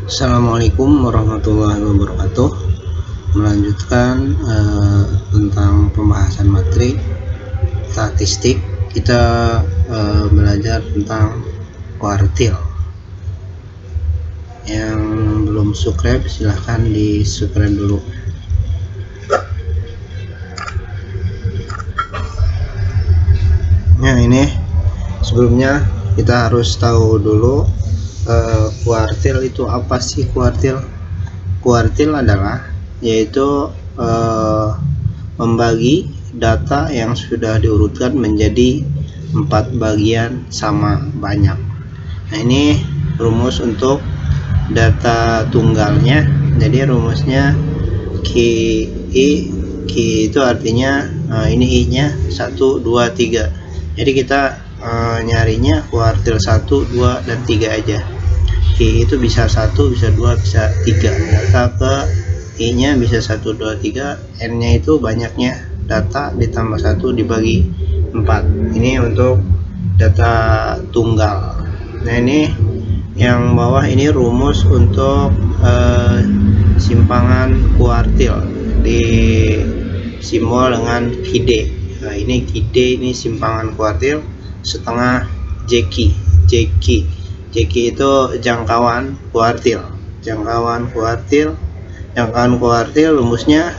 Assalamualaikum warahmatullahi wabarakatuh. Melanjutkan tentang pembahasan materi statistik, kita belajar tentang kuartil. Yang belum subscribe silahkan di subscribe dulu. Nah, ini sebelumnya kita harus tahu dulu kuartil itu apa sih. Kuartil adalah yaitu membagi data yang sudah diurutkan menjadi 4 bagian sama banyak. Nah, ini rumus untuk data tunggalnya. Jadi rumusnya Ki itu artinya ini I nya 1, 2, 3. Jadi kita nyarinya kuartil 1, 2, dan 3 aja. Ki itu bisa 1, bisa 2, bisa 3. Data ke I nya bisa 1, 2, 3. N nya itu banyaknya data ditambah 1 dibagi 4. Ini untuk data tunggal. Nah, ini yang bawah ini rumus untuk simpangan kuartil di simbol dengan KD. Nah, ini KD, ini simpangan kuartil setengah JQ. JQ itu jangkauan kuartil. Jangkauan kuartil rumusnya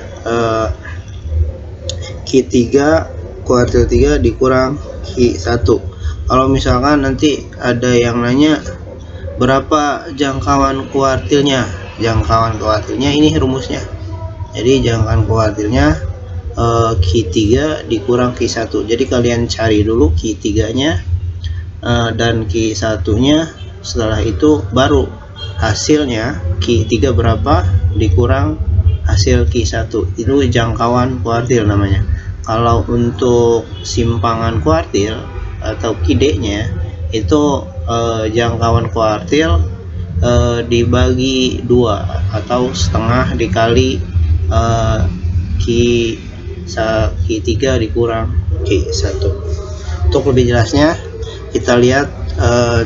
Q3 kuartil 3 dikurang Q1. Kalau misalkan nanti ada yang nanya berapa jangkauan kuartilnya, ini rumusnya. Jadi jangkauan kuartilnya Q3 dikurang Q1. Jadi kalian cari dulu Q3 nya dan Q1 nya. Setelah itu baru hasilnya Q3 berapa dikurang hasil Q1, itu jangkauan kuartil namanya. Kalau untuk simpangan kuartil atau KD nya itu jangkauan kuartil dibagi 2 atau setengah dikali Q3 dikurang Q1. Untuk lebih jelasnya kita lihat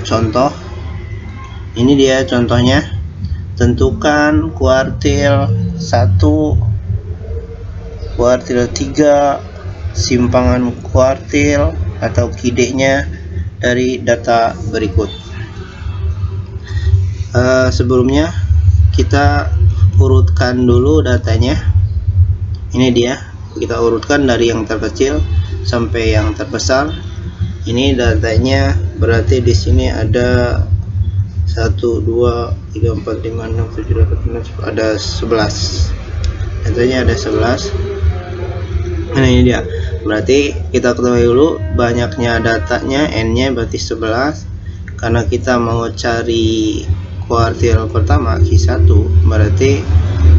contoh. Ini dia contohnya. Tentukan kuartil 1, kuartil 3, simpangan kuartil atau KD nya dari data berikut. Sebelumnya kita urutkan dulu datanya. Ini dia, kita urutkan dari yang terkecil sampai yang terbesar. Ini datanya, berarti di sini ada 1, 2, 3, 4, 5, 6, 7, 8, 9, 10, ada 11. Datanya ada 11. Nah, ini dia. Berarti kita ketahui dulu banyaknya datanya, N nya berarti 11. Karena kita mau cari kuartil pertama Q1, berarti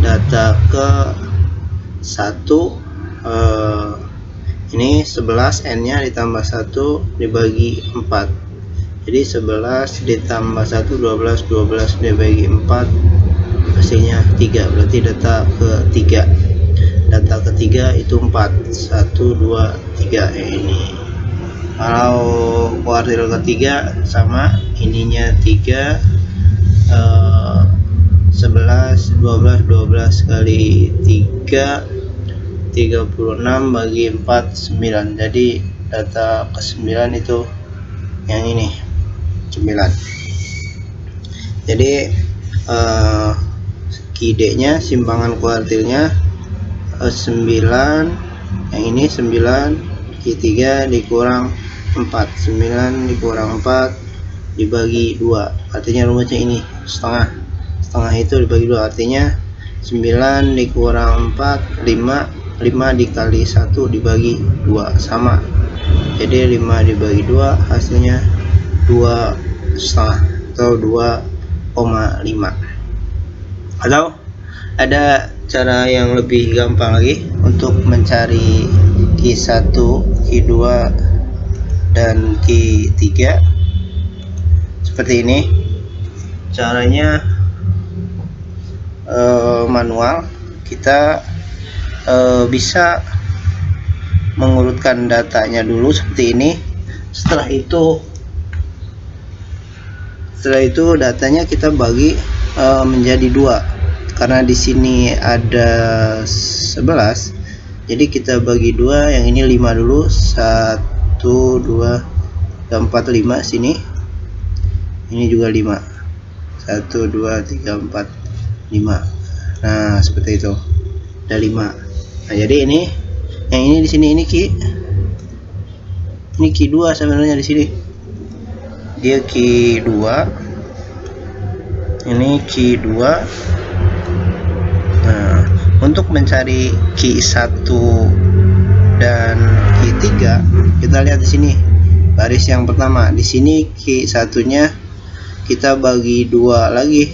data ke 1 ini 11, N nya ditambah 1 dibagi 4. Jadi 11 ditambah 1 12, 12 dibagi 4 hasilnya 3. Berarti data ketiga. Data ketiga itu 4. 1, 2, 3 ini. Kalau kuartil ketiga sama ininya 3, 11, 12, 12 kali 3 36 bagi 4 9. Jadi data ke 9 itu yang ini 9. Jadi KD nya simpangan kuartilnya 9. Yang ini 9. Q3 dikurang 4. 9 dikurang 4 dibagi 2. Artinya rumusnya ini setengah. Setengah itu dibagi 2, artinya 9 dikurang 4 5. 5 dikali 1 dibagi 2 sama. Jadi 5 dibagi 2 hasilnya 2,5 atau 2,5. Atau ada cara yang lebih gampang lagi untuk mencari Q1, Q2, dan Q3 seperti ini. Caranya manual. Kita bisa mengurutkan datanya dulu seperti ini. Setelah itu datanya kita bagi menjadi 2 karena di sini ada 11, jadi kita bagi 2, yang ini 5 dulu, 1 2 3 4 5 sini, ini juga 5, 1 2 3 4 5. Nah seperti itu, ada 5. Nah jadi ini yang ini di sini ini ki 2 sebenarnya, di sini dia ki 2, ini ki 2. Nah untuk mencari ki 1 dan ki 3, kita lihat di sini baris yang pertama. Di sini ki 1-nya kita bagi 2 lagi,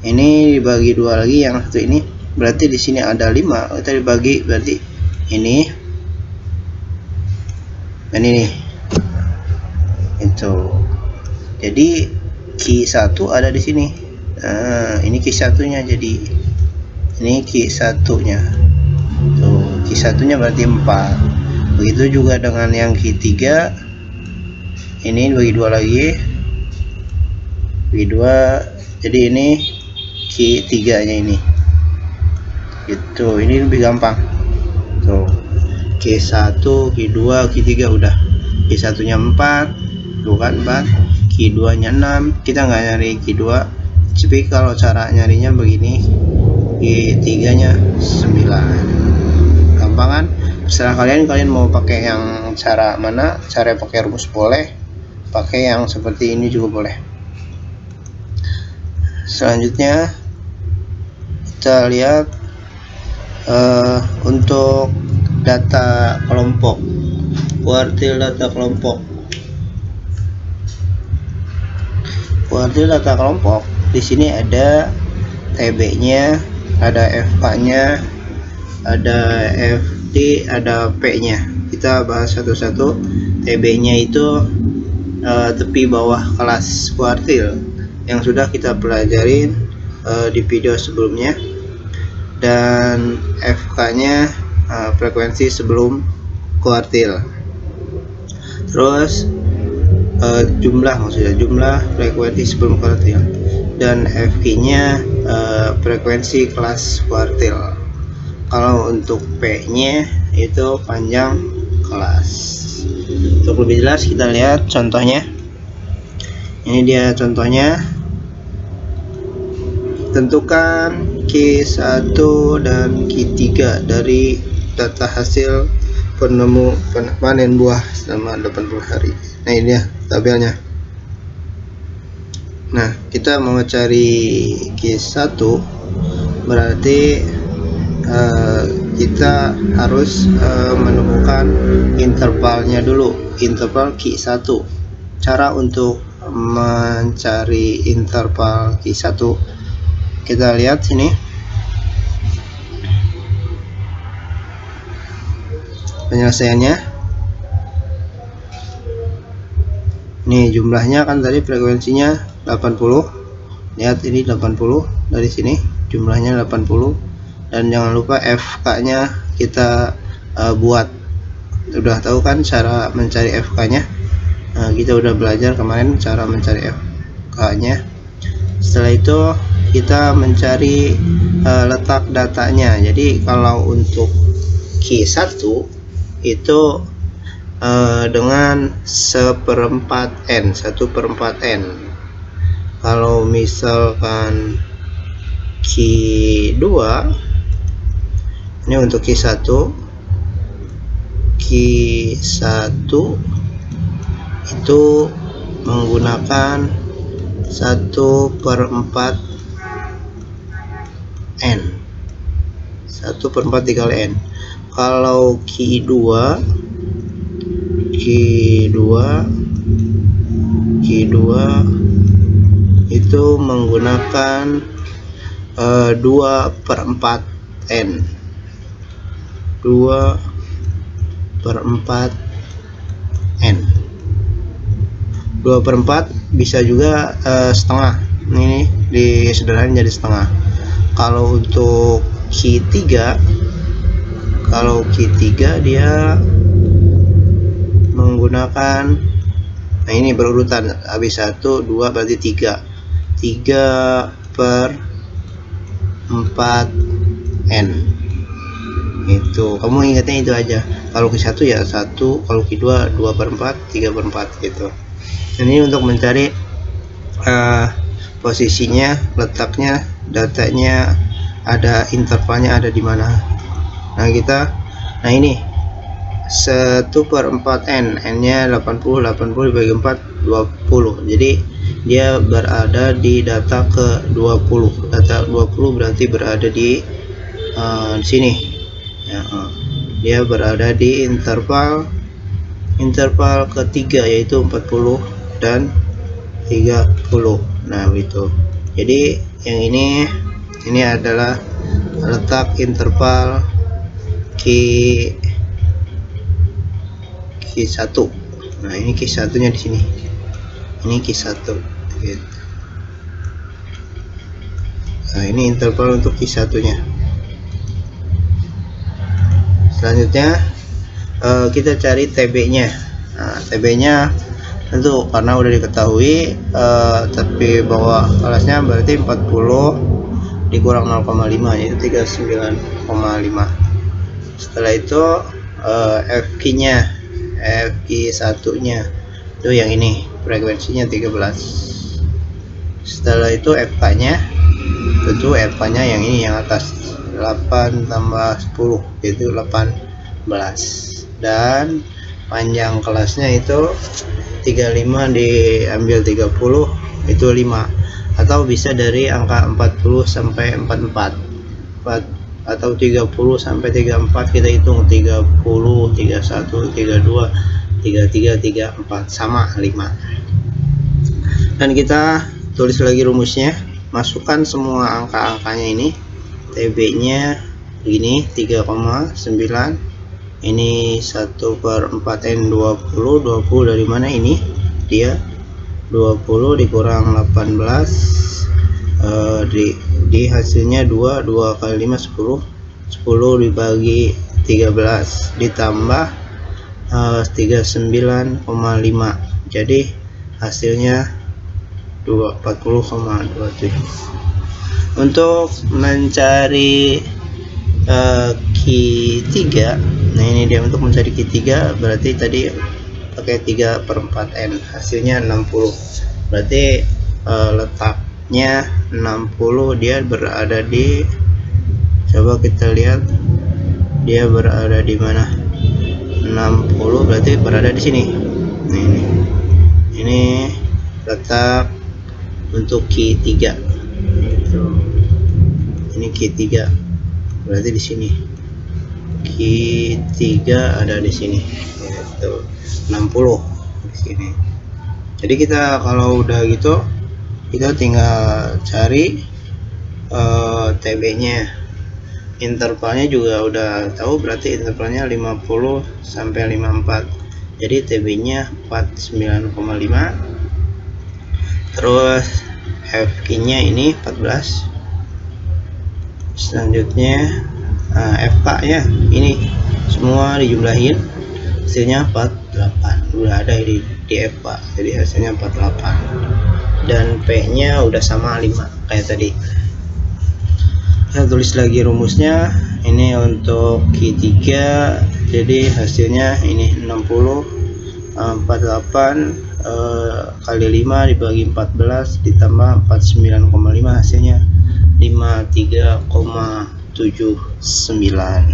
ini dibagi 2 lagi, yang satu ini berarti di sini ada 5, kita dibagi berarti ini dan ini itu. Jadi ki 1 ada di sini. Nah ini ki 1-nya, jadi ini ki 1-nya tuh, ki 1-nya berarti 4. Begitu juga dengan yang ki 3, ini bagi 2 lagi, bagi 2, jadi ini ki 3-nya ini gitu. Ini lebih gampang tuh, ki 1 ki 2 ki 3 udah. Ki 1-nya 4 tuh kan, 4. Ki 2-nya 6, kita nggak nyari ki 2, tapi kalau cara nyarinya begini, ki 3-nya 9. Gampang kan? Terserah kalian mau pakai yang cara mana, cara pakai rumus boleh, pakai yang seperti ini juga boleh. Selanjutnya kita lihat untuk data kelompok, kuartil data kelompok. Kuartil data kelompok di sini ada TB-nya, ada FK-nya, ada FT, ada P-nya. Kita bahas satu-satu. TB-nya itu tepi bawah kelas kuartil yang sudah kita pelajarin di video sebelumnya, dan FK-nya frekuensi sebelum kuartil. Terus jumlah, maksudnya jumlah frekuensi sebelum kuartil, dan FK-nya frekuensi kelas kuartil. Kalau untuk P-nya itu panjang kelas. Untuk lebih jelas kita lihat contohnya. Ini dia contohnya. Tentukan Q1 dan Q3 dari data hasil panen buah selama 80 hari. Nah ini dia tabelnya. Nah kita mau cari Q1, berarti kita harus menemukan intervalnya dulu, interval Q1. Cara untuk mencari interval Q1, kita lihat sini penyelesaiannya. Nih jumlahnya kan tadi frekuensinya 80. Lihat ini 80 dari sini, jumlahnya 80. Dan jangan lupa FK-nya kita buat. Udah tahu kan cara mencari FK-nya? Kita udah belajar kemarin cara mencari FK-nya. Setelah itu kita mencari letak datanya. Jadi kalau untuk Q1 itu dengan 1/4n, 1/4n. Kalau misalkan Q2, ini untuk Q1 itu menggunakan 1/4n, 1/4 dikali n. Kalau Q2 itu menggunakan 2/4n, 2/4n. 2/4 bisa juga setengah. Ini disederhanain jadi setengah. Kalau untuk Q3 dia menggunakan, nah ini berurutan, habis 1 2 berarti 3 4/4n. Itu kamu ingatnya itu aja. Kalau Q1 ya 1, kalau Q2 2/4, 3/4 gitu. Ini untuk mencari posisinya, letaknya, datanya, ada intervalnya ada di mana. Nah ini 1/4n, n nya 80 dibagi 4 20. Jadi dia berada di data ke 20. Data 20 berarti berada di sini ya, dia berada di interval ketiga, yaitu 40 dan 30. Nah itu. Jadi yang ini adalah letak interval Q1. Nah ini Q1 nya di sini. Ini Q1 gitu. Nah ini interval untuk Q1 nya. Selanjutnya kita cari TB nya. Nah, TB nya tentu karena udah diketahui, tapi bahwa kelasnya berarti 40 dikurang 0,5 yaitu 39,5. Setelah itu FQ nya, FQ1 nya itu yang ini, frekuensinya 13. Setelah itu FK nya, tentu FK nya yang ini, yang atas, 8 tambah 10 yaitu 18. Dan panjang kelasnya itu 35 diambil 30 itu 5, atau bisa dari angka 40 sampai 44 atau 30 sampai 34 kita hitung 30, 31, 32, 33, 34 sama 5. Dan kita tulis lagi rumusnya, masukkan semua angka-angkanya ini. TB nya begini 3,9, ini 1/4n 20 dari mana ini, dia 20 dikurang 18, di hasilnya 2 kali 5 10 dibagi 13 ditambah 39,5, jadi hasilnya 40,27. Untuk mencari Q3, nah ini dia untuk mencari Q3 berarti tadi pakai 3/4n, hasilnya 60. Berarti letaknya 60, dia berada di, coba kita lihat dia berada di mana. 60 berarti berada di sini. Nah, ini letak untuk Q3 itu. Ini Q3 berarti di sini. Q3 ada di sini, yaitu 60 di sini. Jadi kita kalau udah gitu, kita tinggal cari TB nya. Intervalnya juga udah tahu, berarti intervalnya 50 sampai 54. Jadi TB nya 49,5. Terus FQ nya ini 14. Selanjutnya FK nya ini semua dijumlahin, hasilnya 48. Udah ada di FK, jadi hasilnya 48. Dan P nya udah sama 5 kayak tadi. Saya tulis lagi rumusnya. Ini untuk Q3, jadi hasilnya ini 60 48 kali 5 dibagi 14 ditambah 49,5, hasilnya 53,79.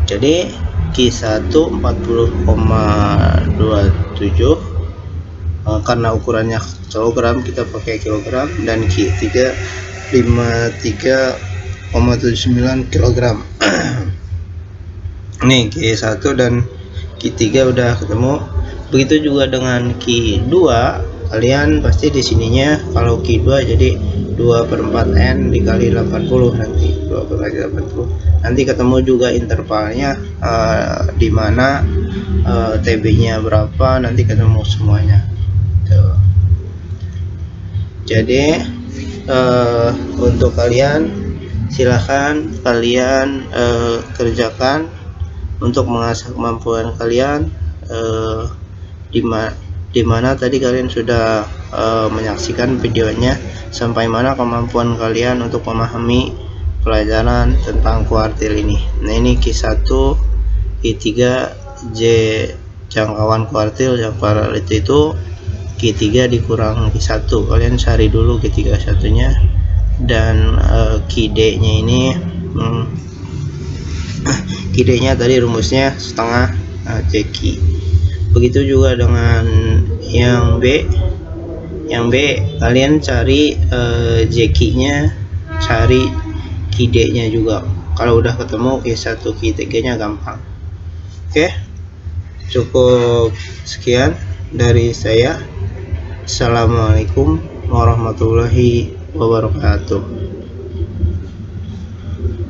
Jadi Q1 40,27, karena ukurannya kilogram kita pakai kilogram, dan Q3 53,79 kg. Nih Q1 dan Q3 udah ketemu. Begitu juga dengan Q2, kalian pasti di sininya kalau Q2 jadi 2/4n dikali 80, nanti 2/80. Nanti ketemu juga intervalnya di mana, TB nya berapa, nanti ketemu semuanya. Tuh. Jadi untuk kalian silahkan kalian kerjakan untuk mengasah kemampuan kalian, dimana tadi kalian sudah menyaksikan videonya sampai mana kemampuan kalian untuk memahami pelajaran tentang kuartil ini. Nah, ini Q1, Q3, J jangkauan kuartil yang paralel itu Q3 dikurang Q1. Kalian cari dulu Q3 satunya, dan QD nya ini QD nya tadi rumusnya setengah JQ. Begitu juga dengan yang B. Yang B kalian cari JQ nya, cari QD nya juga. Kalau udah ketemu Q1 Q3 nya gampang. Oke, cukup sekian dari saya. Assalamualaikum warahmatullahi wabarakatuh.